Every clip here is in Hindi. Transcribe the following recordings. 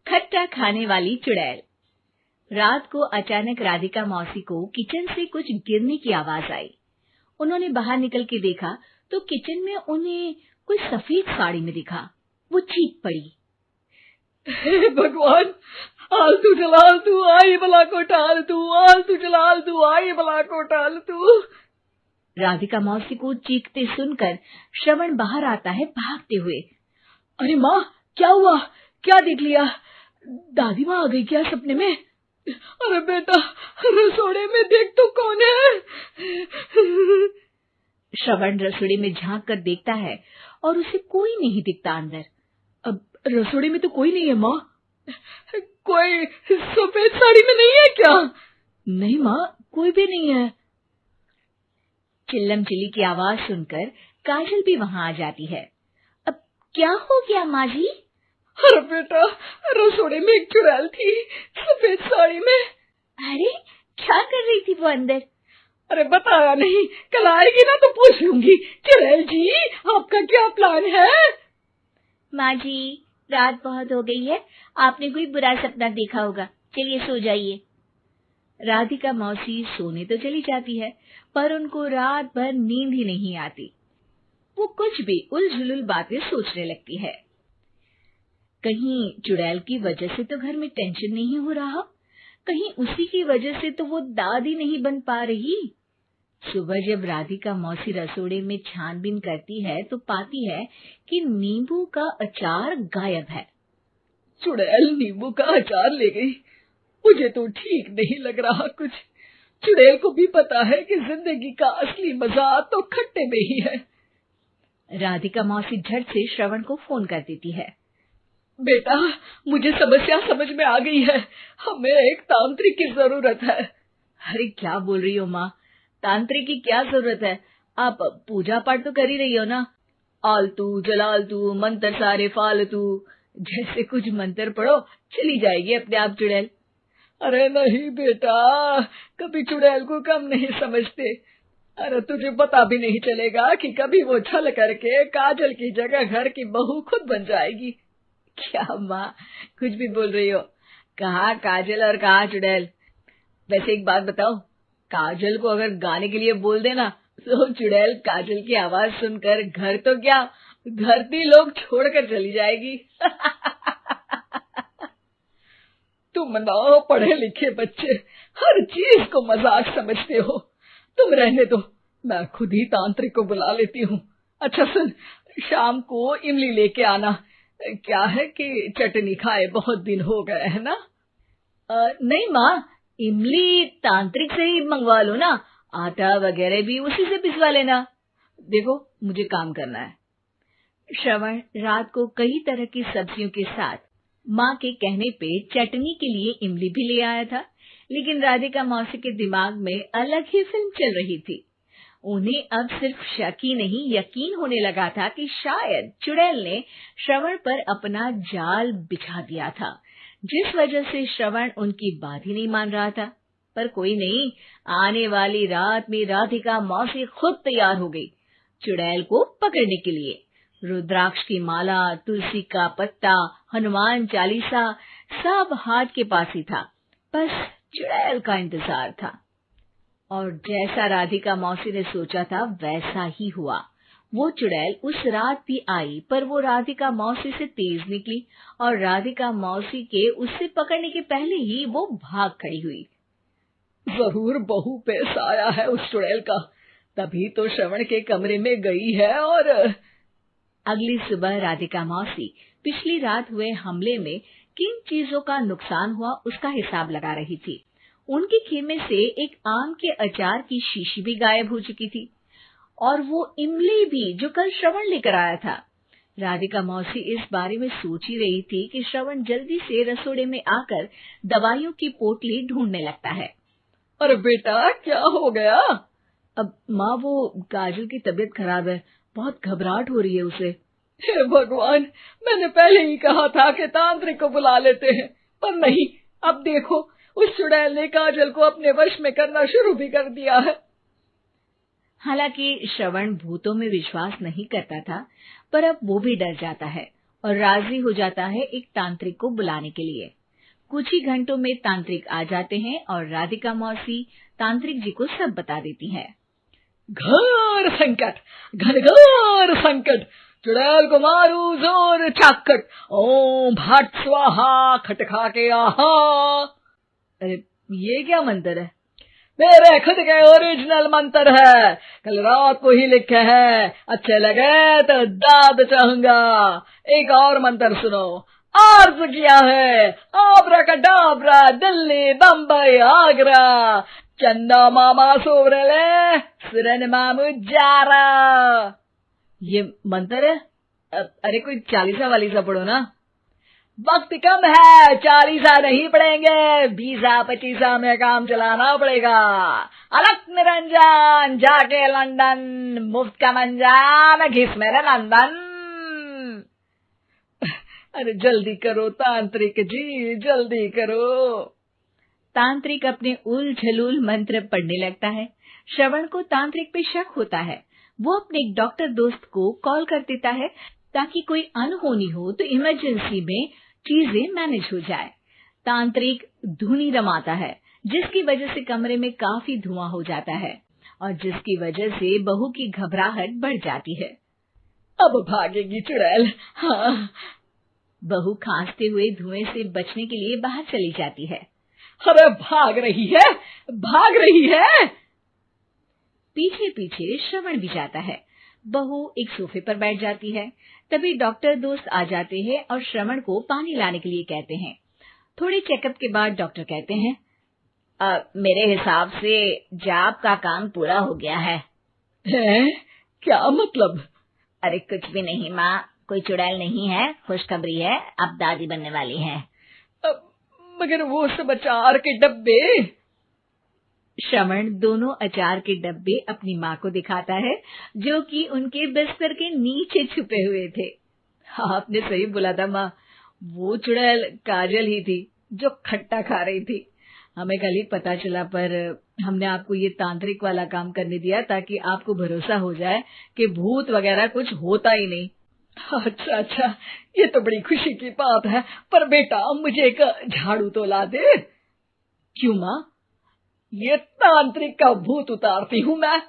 खट्टा खाने वाली चुड़ैल। रात को अचानक राधिका मौसी को किचन से कुछ गिरने की आवाज आई। उन्होंने बाहर निकल के देखा तो किचन में उन्हें कोई सफेद साड़ी में दिखा। वो चीख पड़ी, हे भगवान, आलतू जलाल तू आई बला को टाल तू, आलतू जलाल तू आई बला को टाल तू। राधिका मौसी को चीखते सुनकर श्रवण बाहर आता है भागते हुए। अरे माँ, क्या हुआ? क्या देख लिया? दादी माँ आ गई क्या सपने में? अरे बेटा, रसोड़े में देख तो कौन है? श्रवण रसोड़े में झांक कर देखता है और उसे कोई नहीं दिखता अंदर। अब रसोड़े में तो कोई नहीं है माँ। कोई सफेद साड़ी में नहीं है क्या? नहीं माँ, कोई भी नहीं है। चिल्लम चिल्ली की आवाज सुनकर काजल भी वहां आ जाती है। अब क्या हो गया माँ जी? अरे बेटा, रसोड़े में एक चुड़ैल थी सफेद साड़ी में। अरे क्या कर रही थी वो अंदर? अरे बताया नहीं, कल आएगी ना तो पूछ लूंगी। चुड़ैल जी, आपका क्या प्लान है? माँ जी, रात बहुत हो गई है, आपने कोई बुरा सपना देखा होगा, चलिए सो जाइए। राधिका मौसी सोने तो चली जाती है, पर उनको रात भर नींद ही नहीं आती। वो कुछ भी उलझुल बातें सोचने लगती है। कहीं चुड़ैल की वजह से तो घर में टेंशन नहीं हो रहा, कहीं उसी की वजह से तो वो दादी नहीं बन पा रही। सुबह जब राधिका मौसी रसोड़े में छानबीन करती है तो पाती है कि नींबू का अचार गायब है। चुड़ैल नींबू का अचार ले गई, मुझे तो ठीक नहीं लग रहा कुछ। चुड़ैल को भी पता है कि जिंदगी का असली मजा तो खट्टे में ही है। राधिका मौसी झट से श्रवण को फोन कर देती है। बेटा, मुझे समस्या समझ में आ गई है, हमें एक तांत्रिक की जरूरत है। अरे क्या बोल रही हो माँ, तांत्रिक की क्या जरूरत है? आप पूजा पाठ तो कर ही रही हो ना। आलतू जलालतू मंत्र सारे फालतू जैसे कुछ मंत्र पढ़ो, चली जाएगी अपने आप चुड़ैल। अरे नहीं बेटा, कभी चुड़ैल को कम नहीं समझते। अरे तुझे पता भी नहीं चलेगा कि कभी वो छल करके काजल की जगह घर की बहू खुद बन जाएगी। क्या माँ, कुछ भी बोल रही हो? कहाँ काजल और कहाँ चुड़ैल? वैसे एक बात बताओ, काजल को अगर गाने के लिए बोल देना तो चुड़ैल काजल की आवाज सुनकर घर तो क्या, धरती लोग छोड़कर चली जाएगी। तुम ना पढ़े लिखे बच्चे हर चीज को मजाक समझते हो। तुम रहने दो, मैं खुद ही तांत्रिक को बुला लेती हूँ। अच्छा सुन, शाम को इमली लेके आना। क्या है कि चटनी खाए बहुत दिन हो गए है ना? नहीं माँ, इमली तांत्रिक से ही मंगवा लो ना, आटा वगैरह भी उसी से पिसवा लेना। देखो मुझे काम करना है। श्रवण रात को कई तरह की सब्जियों के साथ माँ के कहने पे चटनी के लिए इमली भी ले आया था, लेकिन राधिका मौसी के दिमाग में अलग ही फिल्म चल रही थी। उन्हें अब सिर्फ शक ही नहीं यकीन होने लगा था कि शायद चुड़ैल ने श्रवण पर अपना जाल बिछा दिया था, जिस वजह से श्रवण उनकी बात ही नहीं मान रहा था। पर कोई नहीं, आने वाली रात में राधिका मौसी खुद तैयार हो गई चुड़ैल को पकड़ने के लिए। रुद्राक्ष की माला, तुलसी का पत्ता, हनुमान चालीसा सब हाथ के पास ही था, बस चुड़ैल का इंतजार था। और जैसा राधिका मौसी ने सोचा था वैसा ही हुआ। वो चुड़ैल उस रात भी आई, पर वो राधिका मौसी से तेज निकली और राधिका मौसी के उससे पकड़ने के पहले ही वो भाग खड़ी हुई। जरूर बहू पे साया है उस चुड़ैल का, तभी तो श्रवण के कमरे में गई है। और अगली सुबह राधिका मौसी पिछली रात हुए हमले में किन चीजों का नुकसान हुआ उसका हिसाब लगा रही थी। उनके खेमे से एक आम के अचार की शीशी भी गायब हो चुकी थी और वो इमली भी जो कल श्रवण लेकर आया था। राधिका मौसी इस बारे में सोच ही रही थी कि श्रवण जल्दी से रसोड़े में आकर दवाइयों की पोटली ढूंढने लगता है। अरे बेटा, क्या हो गया? अब माँ, वो काजल की तबीयत खराब है, बहुत घबराहट हो रही है उसे। हे भगवान, मैंने पहले ही कहा था कि तांत्रिक को बुला लेते हैं, पर नहीं, अब देखो उस चुड़ैल ने काजल को अपने वश में करना शुरू भी कर दिया है। हालांकि श्रवण भूतों में विश्वास नहीं करता था, पर अब वो भी डर जाता है। और राजी हो जाता है एक तांत्रिक को बुलाने के लिए। कुछ ही घंटों में तांत्रिक आ जाते हैं और राधिका मौसी तांत्रिक जी को सब बता देती है। घोर संकट, घनघोर संकट, चुड़ैल को मारू जोर चाकट, ओम भट स्वाहा खटखा के आहा। अरे ये क्या मंत्र है? मेरे खुद के ओरिजिनल मंत्र है, कल रात को ही लिखे हैं, अच्छे लगे तो दाद चाहूंगा। एक और मंत्र सुनो। अर्ज किया है आब्राकडाब्रा, दिल्ली बम्बई आगरा, चंदा मामा सोवरले सुरन मामू जारा। ये मंत्र है? अरे कोई 40 वालीसा पढ़ो ना। वक्त कम है, 40 नहीं पड़ेंगे, 20-25 में काम चलाना पड़ेगा। अलग निरंजन जाके लंदन, मुफ्त का मंजान घिस मेरे नंदन। अरे जल्दी करो तांत्रिक जी, जल्दी करो। तांत्रिक अपने उल झलूल मंत्र पढ़ने लगता है। श्रवण को तांत्रिक पे शक होता है। वो अपने एक डॉक्टर दोस्त को कॉल कर देता है ताकि कोई अनहोनी हो तो इमरजेंसी में चीजें मैनेज हो जाए। तांत्रिक धुनी रमाता है, जिसकी वजह से कमरे में काफी धुआं हो जाता है और जिसकी वजह से बहू की घबराहट बढ़ जाती है। अब भागेगी चुड़ैल। हाँ। बहू खांसते हुए धुएं से बचने के लिए बाहर चली जाती है। अरे भाग रही है, भाग रही है। पीछे पीछे श्रवण भी जाता है। बहू एक सोफे पर बैठ जाती है। तभी डॉक्टर दोस्त आ जाते हैं और श्रवण को पानी लाने के लिए कहते हैं। थोड़े चेकअप के बाद डॉक्टर कहते हैं, मेरे हिसाब से जाप का काम पूरा हो गया है। क्या मतलब? अरे कुछ भी नहीं माँ, कोई चुड़ैल नहीं है, खुशखबरी है, अब दादी बनने वाली है। मगर वो सब अचार के डब्बे। श्रवण दोनों अचार के डब्बे अपनी माँ को दिखाता है, जो कि उनके बिस्तर के नीचे छुपे हुए थे। आपने सही बोला था माँ, वो चुड़ैल काजल ही थी जो खट्टा खा रही थी। हमें कल ही पता चला, पर हमने आपको ये तांत्रिक वाला काम करने दिया ताकि आपको भरोसा हो जाए कि भूत वगैरह कुछ होता ही नहीं। अच्छा अच्छा, ये तो बड़ी खुशी की बात है, पर बेटा मुझे एक झाड़ू तो ला दे। क्यों माँ? ये तांत्रिक का भूत उतारती हूँ मैं।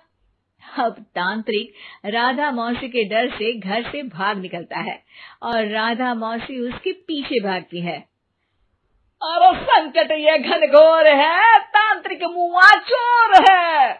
अब तांत्रिक राधा मौसी के डर से घर से भाग निकलता है और राधा मौसी उसके पीछे भागती है। अरे संकट ये घनघोर है, तांत्रिक मुआ चोर है।